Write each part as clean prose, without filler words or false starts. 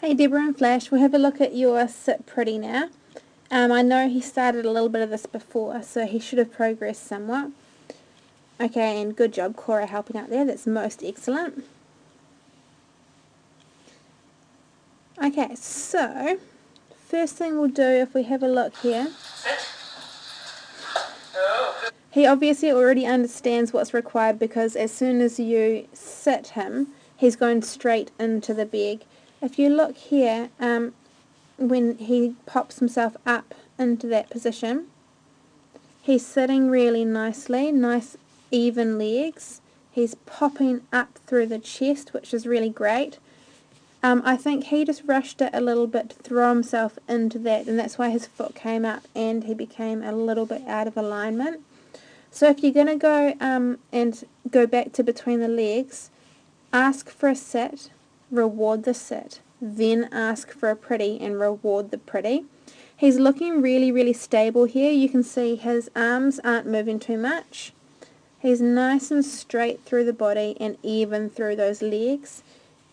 Hey Deborah and Flash, we'll have a look at your Sit Pretty now. I know he started a little bit of this before, so he should have progressed somewhat. Okay, and good job Cora helping out there, that's most excellent. Okay, so first thing we'll do, if we have a look here, he obviously already understands what's required because as soon as you sit him, he's going straight into the beg. If you look here, when he pops himself up into that position, he's sitting really nicely, nice even legs. He's popping up through the chest, which is really great. I think he just rushed it a little bit to throw himself into that, and that's why his foot came up and he became a little bit out of alignment. So if you're going to go and go back to between the legs, ask for a sit, reward the sit, then ask for a pretty and reward the pretty. He's looking really, really stable here. You can see his arms aren't moving too much. He's nice and straight through the body and even through those legs.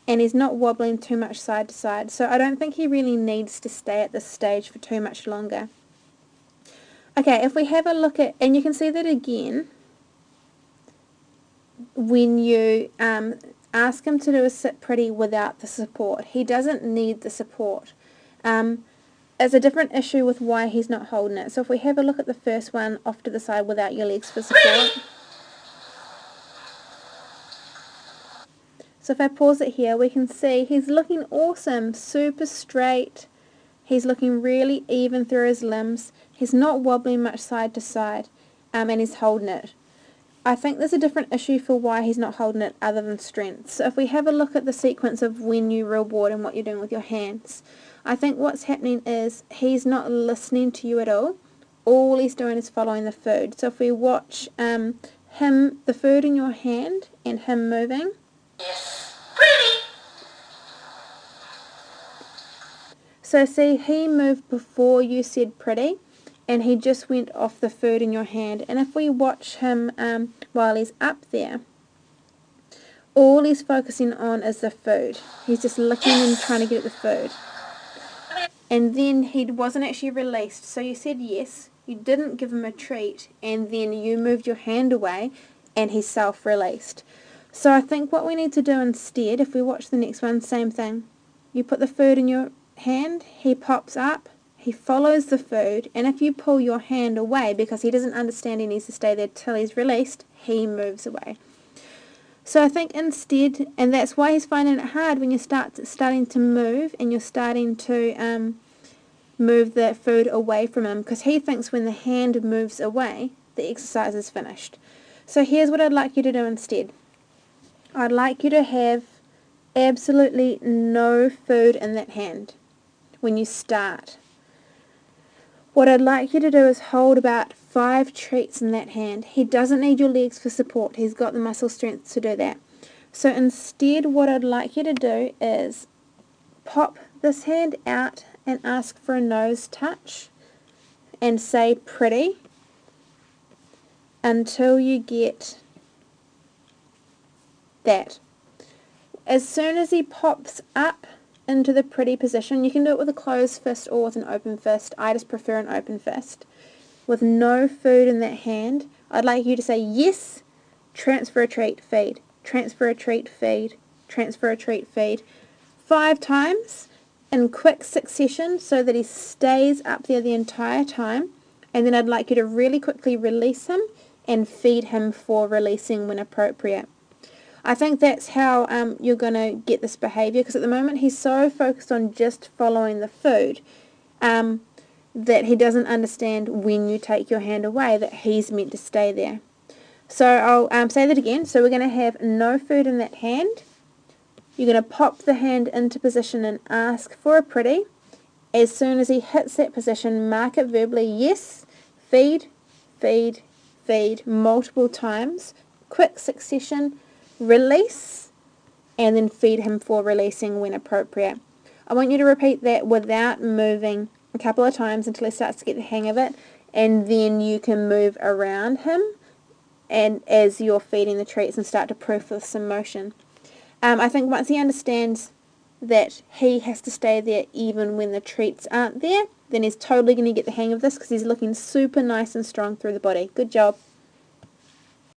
And he's not wobbling too much side to side. So I don't think he really needs to stay at this stage for too much longer. Okay, if we have a look at, and you can see that again, when you ask him to do a sit pretty without the support. He doesn't need the support. It's a different issue with why he's not holding it. So if we have a look at the first one off to the side without your legs for support. So if I pause it here, we can see he's looking awesome, super straight. He's looking really even through his limbs. He's not wobbling much side to side, and he's holding it. I think there's a different issue for why he's not holding it other than strength. So if we have a look at the sequence of when you reward and what you're doing with your hands, I think what's happening is he's not listening to you at all. All he's doing is following the food. So if we watch him, the food in your hand and him moving. Yes, pretty. So see, he moved before you said pretty, and he just went off the food in your hand. And if we watch him while he's up there, all he's focusing on is the food. He's just licking and trying to get at the food. And then he wasn't actually released. So you said yes, you didn't give him a treat, and then you moved your hand away and he self-released. So I think what we need to do instead, if we watch the next one, same thing. You put the food in your hand, he pops up, he follows the food, and if you pull your hand away because he doesn't understand he needs to stay there till he's released, he moves away. So I think instead, and that's why he's finding it hard when you starting to move and you're starting to move the food away from him, because he thinks when the hand moves away, the exercise is finished. So here's what I'd like you to do instead. I'd like you to have absolutely no food in that hand when you start. What I'd like you to do is hold about 5 treats in that hand. He doesn't need your legs for support. He's got the muscle strength to do that. So instead, what I'd like you to do is pop this hand out and ask for a nose touch and say pretty until you get that. As soon as he pops up into the pretty position, you can do it with a closed fist or with an open fist. I just prefer an open fist. With no food in that hand, I'd like you to say yes, transfer a treat, feed, transfer a treat, feed, transfer a treat, feed, 5 times in quick succession so that he stays up there the entire time. And then I'd like you to really quickly release him and feed him for releasing when appropriate. I think that's how you're going to get this behaviour, because at the moment he's so focused on just following the food that he doesn't understand when you take your hand away that he's meant to stay there. So I'll say that again. So we're going to have no food in that hand. You're going to pop the hand into position and ask for a pretty. As soon as he hits that position, mark it verbally, yes, feed, feed, feed, multiple times, quick succession, release, and then feed him for releasing when appropriate. I want you to repeat that without moving a couple of times until he starts to get the hang of it, and then you can move around him and as you're feeding the treats and start to proof with some motion. I think once he understands that he has to stay there even when the treats aren't there, then he's totally going to get the hang of this because he's looking super nice and strong through the body. Good job.